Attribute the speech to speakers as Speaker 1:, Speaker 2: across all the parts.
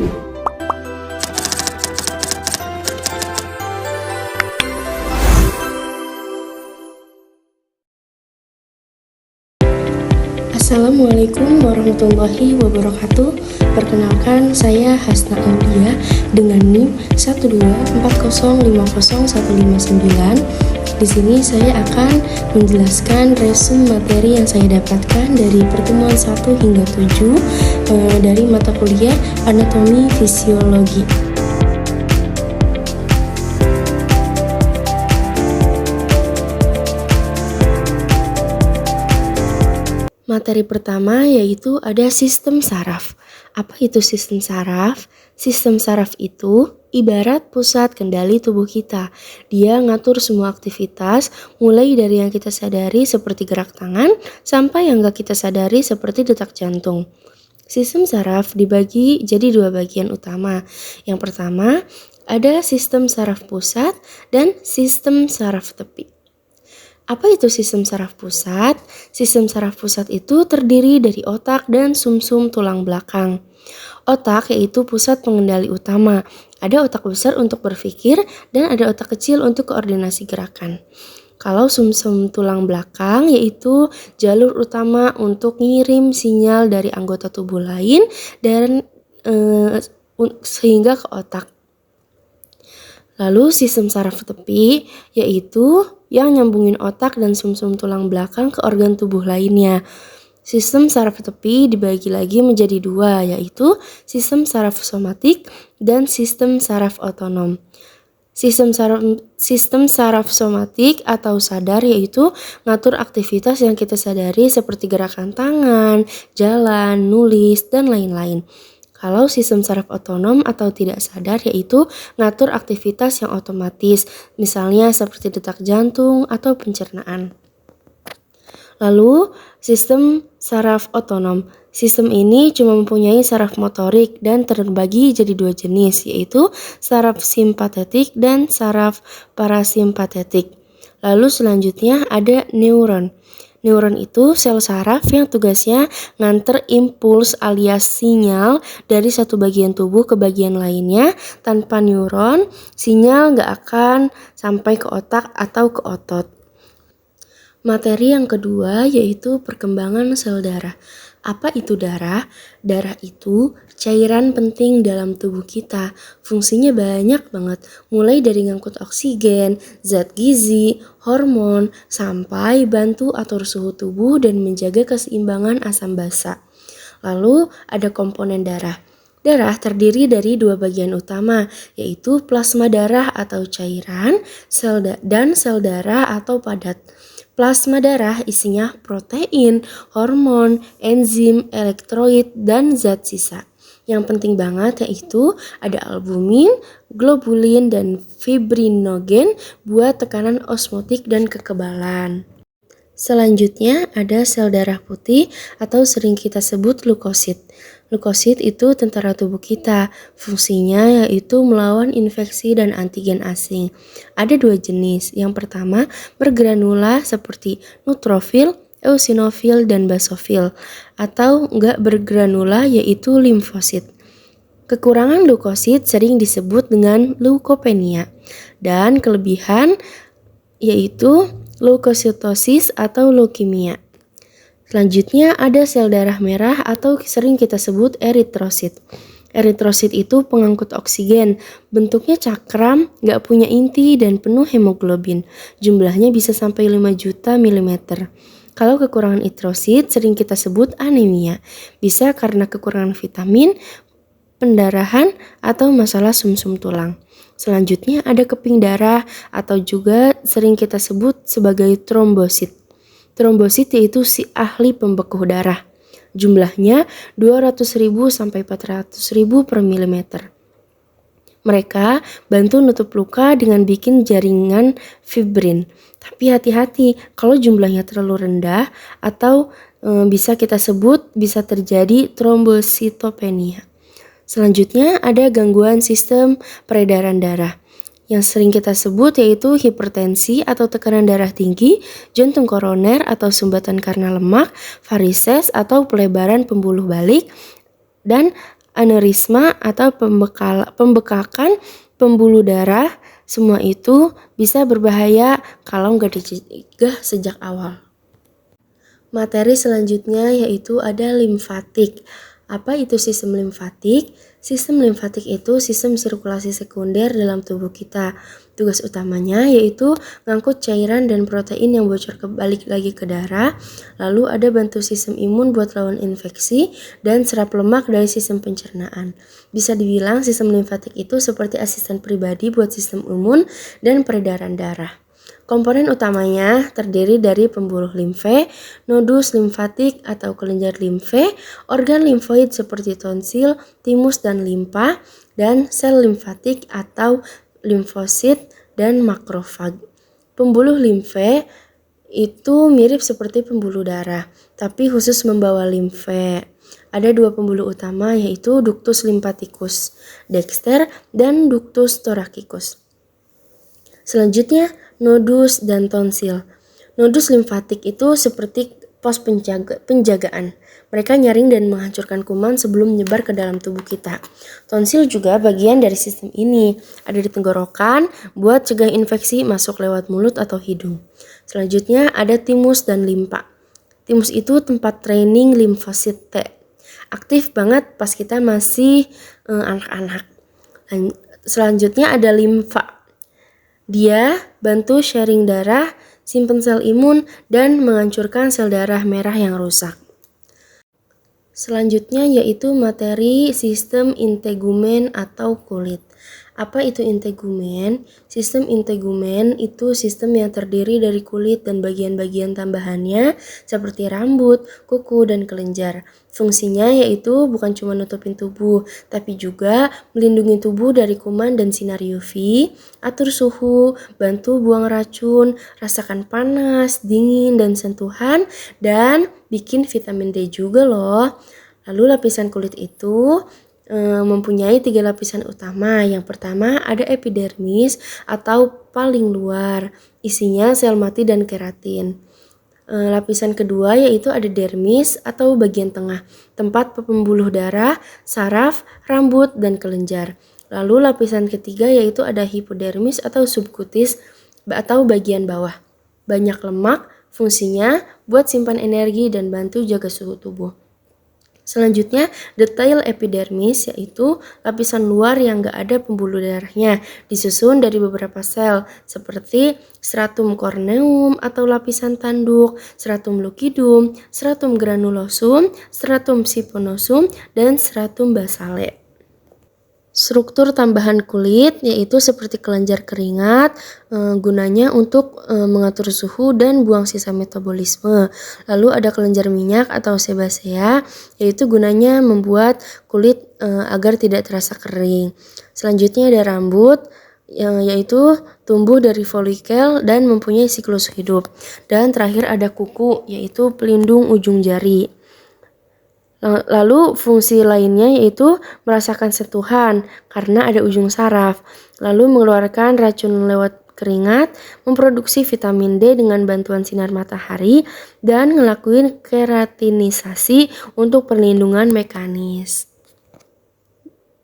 Speaker 1: Assalamualaikum warahmatullahi wabarakatuh. Perkenalkan, saya Hasna Aulia dengan NIM 124050159. Di sini saya akan menjelaskan resume materi yang saya dapatkan dari pertemuan 1 hingga 7 dari mata kuliah Anatomi Fisiologi. Materi pertama yaitu ada sistem saraf. Apa itu sistem saraf? Sistem saraf itu ibarat pusat kendali tubuh kita. Dia ngatur semua aktivitas, mulai dari yang kita sadari seperti gerak tangan, sampai yang gak kita sadari seperti detak jantung. Sistem saraf dibagi jadi 2 bagian utama. Yang pertama, ada sistem saraf pusat dan sistem saraf tepi. Apa itu sistem saraf pusat? Sistem saraf pusat itu terdiri dari otak dan sumsum tulang belakang. Otak yaitu pusat pengendali utama. Ada otak besar untuk berpikir dan ada otak kecil untuk koordinasi gerakan. Kalau sumsum tulang belakang yaitu jalur utama untuk ngirim sinyal dari anggota tubuh lain dan sehingga ke otak. Lalu sistem saraf tepi yaitu yang nyambungin otak dan sumsum tulang belakang ke organ tubuh lainnya. Sistem saraf tepi dibagi lagi menjadi 2, yaitu sistem saraf somatik dan sistem saraf otonom. Sistem saraf somatik atau sadar yaitu ngatur aktivitas yang kita sadari seperti gerakan tangan, jalan, nulis, dan lain-lain. Kalau sistem saraf otonom atau tidak sadar yaitu ngatur aktivitas yang otomatis, misalnya seperti detak jantung atau pencernaan. Lalu, sistem saraf otonom. Sistem ini cuma mempunyai saraf motorik dan terbagi jadi 2 jenis, yaitu saraf simpatetik dan saraf parasimpatetik. Lalu selanjutnya ada neuron. Neuron itu sel saraf yang tugasnya nganter impuls alias sinyal dari satu bagian tubuh ke bagian lainnya. Tanpa neuron, sinyal nggak akan sampai ke otak atau ke otot. Materi yang kedua yaitu perkembangan sel darah. Apa itu darah? Darah itu cairan penting dalam tubuh kita. Fungsinya banyak banget, mulai dari ngangkut oksigen, zat gizi, hormon, sampai bantu atur suhu tubuh dan menjaga keseimbangan asam basa. Lalu ada komponen darah. Darah terdiri dari 2 bagian utama, yaitu plasma darah atau cairan, dan sel darah atau padat. Plasma darah isinya protein, hormon, enzim, elektrolit, dan zat sisa. Yang penting banget yaitu ada albumin, globulin, dan fibrinogen buat tekanan osmotik dan kekebalan. Selanjutnya ada sel darah putih atau sering kita sebut leukosit. Leukosit itu tentara tubuh kita. Fungsinya yaitu melawan infeksi dan antigen asing. Ada 2 jenis. Yang pertama bergranula seperti neutrofil, eosinofil, dan basofil. Atau enggak bergranula yaitu limfosit. Kekurangan leukosit sering disebut dengan leukopenia. Dan kelebihan yaitu leukositosis atau leukemia. Selanjutnya ada sel darah merah atau sering kita sebut eritrosit. Eritrosit itu pengangkut oksigen, bentuknya cakram, gak punya inti dan penuh hemoglobin. Jumlahnya bisa sampai 5 juta milimeter. Kalau kekurangan eritrosit sering kita sebut anemia. Bisa karena kekurangan vitamin, pendarahan, atau masalah sumsum tulang. Selanjutnya ada keping darah atau juga sering kita sebut sebagai trombosit. Trombosit yaitu si ahli pembekuh darah. Jumlahnya 200.000 sampai 400.000 per milimeter. Mereka bantu nutup luka dengan bikin jaringan fibrin. Tapi hati-hati kalau jumlahnya terlalu rendah atau bisa kita sebut bisa terjadi trombositopenia. Selanjutnya ada gangguan sistem peredaran darah. Yang sering kita sebut yaitu hipertensi atau tekanan darah tinggi, jantung koroner atau sumbatan karena lemak, varises atau pelebaran pembuluh balik, dan aneurisma atau pembekakan pembuluh darah, semua itu bisa berbahaya kalau nggak dicegah sejak awal. Materi selanjutnya yaitu ada limfatik. Apa itu sistem limfatik? Sistem limfatik itu sistem sirkulasi sekunder dalam tubuh kita. Tugas utamanya yaitu ngangkut cairan dan protein yang bocor balik lagi ke darah. Lalu ada bantu sistem imun buat lawan infeksi dan serap lemak dari sistem pencernaan. Bisa dibilang sistem limfatik itu seperti asisten pribadi buat sistem imun dan peredaran darah. Komponen utamanya terdiri dari pembuluh limfe, nodus limfatik atau kelenjar limfe, organ limfoid seperti tonsil, timus dan limpa, dan sel limfatik atau limfosit dan makrofag. Pembuluh limfe itu mirip seperti pembuluh darah, tapi khusus membawa limfe. Ada dua pembuluh utama yaitu ductus lymphaticus dexter dan ductus thoracicus. Selanjutnya, nodus dan tonsil. Nodus limfatik itu seperti pos penjagaan. Mereka nyaring dan menghancurkan kuman sebelum menyebar ke dalam tubuh kita. Tonsil juga bagian dari sistem ini. Ada di tenggorokan buat cegah infeksi masuk lewat mulut atau hidung. Selanjutnya ada timus dan limpa. Timus itu tempat training limfosit T. Aktif banget pas kita masih anak-anak. Selanjutnya ada limfa. Dia bantu sharing darah, simpen sel imun, dan menghancurkan sel darah merah yang rusak. Selanjutnya yaitu materi sistem integumen atau kulit. Apa itu integumen? Sistem integumen itu sistem yang terdiri dari kulit dan bagian-bagian tambahannya seperti rambut, kuku, dan kelenjar. Fungsinya yaitu bukan cuma nutupin tubuh, tapi juga melindungi tubuh dari kuman dan sinar UV, atur suhu, bantu buang racun, rasakan panas, dingin, dan sentuhan, dan bikin vitamin D juga loh. Lalu lapisan kulit itu mempunyai 3 lapisan utama. Yang pertama ada epidermis atau paling luar, isinya sel mati dan keratin. Lapisan kedua yaitu ada dermis atau bagian tengah, tempat pembuluh darah, saraf, rambut, dan kelenjar. Lalu lapisan ketiga yaitu ada hipodermis atau subkutis atau bagian bawah. Banyak lemak, fungsinya buat simpan energi dan bantu jaga suhu tubuh. Selanjutnya, detail epidermis yaitu lapisan luar yang gak ada pembuluh darahnya, disusun dari beberapa sel seperti stratum corneum atau lapisan tanduk, stratum lucidum, stratum granulosum, stratum siphonosum, dan stratum basale. Struktur tambahan kulit yaitu seperti kelenjar keringat, gunanya untuk mengatur suhu dan buang sisa metabolisme. Lalu ada kelenjar minyak atau sebasea, yaitu gunanya membuat kulit agar tidak terasa kering. Selanjutnya ada rambut, yaitu tumbuh dari folikel dan mempunyai siklus hidup. Dan terakhir ada kuku, yaitu pelindung ujung jari. Lalu fungsi lainnya yaitu merasakan sentuhan karena ada ujung saraf. Lalu mengeluarkan racun lewat keringat, memproduksi vitamin D dengan bantuan sinar matahari, dan ngelakuin keratinisasi untuk perlindungan mekanis.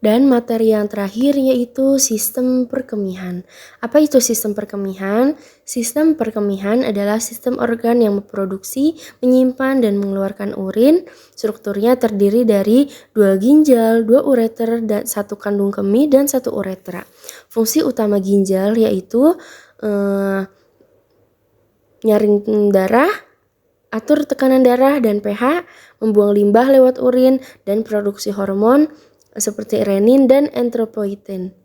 Speaker 1: Dan materi yang terakhir yaitu sistem perkemihan. Apa itu sistem perkemihan? Sistem perkemihan adalah sistem organ yang memproduksi, menyimpan, dan mengeluarkan urin. Strukturnya terdiri dari 2 ginjal, 2 ureter, dan 1 kandung kemih, dan 1 uretra. Fungsi utama ginjal yaitu nyaring darah, atur tekanan darah dan pH, membuang limbah lewat urin, dan produksi hormon seperti renin dan entropoietin.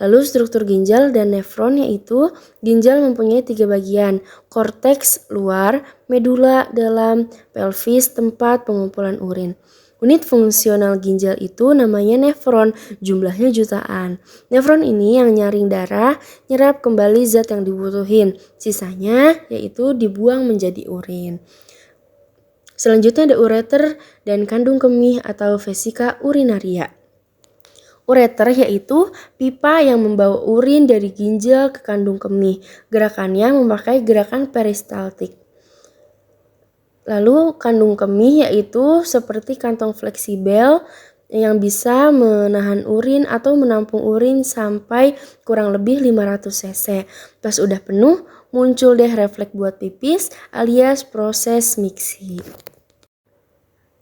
Speaker 1: Lalu struktur ginjal dan nefron yaitu ginjal mempunyai 3 bagian, korteks luar, medula dalam, pelvis tempat pengumpulan urin. Unit fungsional ginjal itu namanya nefron, jumlahnya jutaan. Nefron ini yang nyaring darah, nyerap kembali zat yang dibutuhin, sisanya yaitu dibuang menjadi urin. Selanjutnya ada ureter dan kandung kemih atau vesika urinaria. Ureter yaitu pipa yang membawa urin dari ginjal ke kandung kemih. Gerakannya memakai gerakan peristaltik. Lalu kandung kemih yaitu seperti kantong fleksibel yang bisa menahan urin atau menampung urin sampai kurang lebih 500 cc. Pas udah penuh, muncul deh refleks buat pipis alias proses miksi.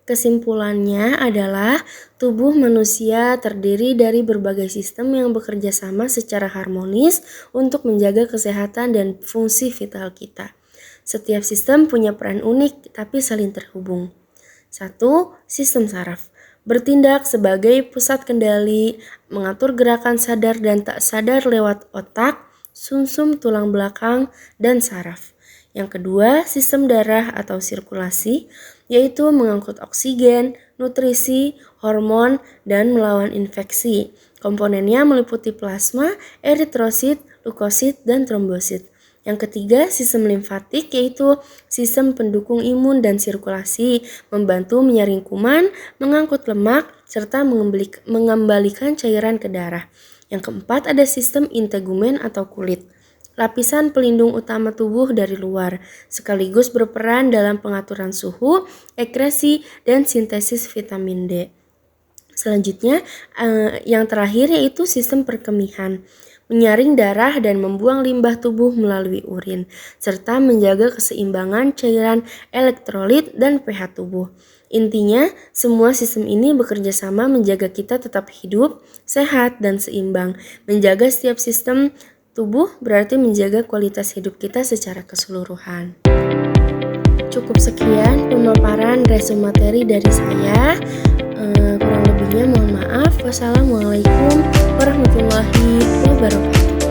Speaker 1: Kesimpulannya adalah tubuh manusia terdiri dari berbagai sistem yang bekerja sama secara harmonis untuk menjaga kesehatan dan fungsi vital kita. Setiap sistem punya peran unik tapi saling terhubung. 1. Sistem saraf. Bertindak sebagai pusat kendali, mengatur gerakan sadar dan tak sadar lewat otak, sumsum tulang belakang, dan saraf. Yang kedua, sistem darah atau sirkulasi, yaitu mengangkut oksigen, nutrisi, hormon, dan melawan infeksi. Komponennya meliputi plasma, eritrosit, leukosit, dan trombosit. Yang ketiga, sistem limfatik, yaitu sistem pendukung imun dan sirkulasi, membantu menyaring kuman, mengangkut lemak, serta mengembalikan cairan ke darah. Yang keempat, ada sistem integumen atau kulit, lapisan pelindung utama tubuh dari luar, sekaligus berperan dalam pengaturan suhu, ekskresi, dan sintesis vitamin D. Selanjutnya, yang terakhir yaitu sistem perkemihan, menyaring darah dan membuang limbah tubuh melalui urin, serta menjaga keseimbangan cairan elektrolit dan pH tubuh. Intinya, semua sistem ini bekerja sama menjaga kita tetap hidup, sehat, dan seimbang. Menjaga setiap sistem tubuh berarti menjaga kualitas hidup kita secara keseluruhan. Cukup sekian pemaparan resume materi dari saya. Kurang lebihnya mohon maaf. Wassalamualaikum warahmatullahi wabarakatuh.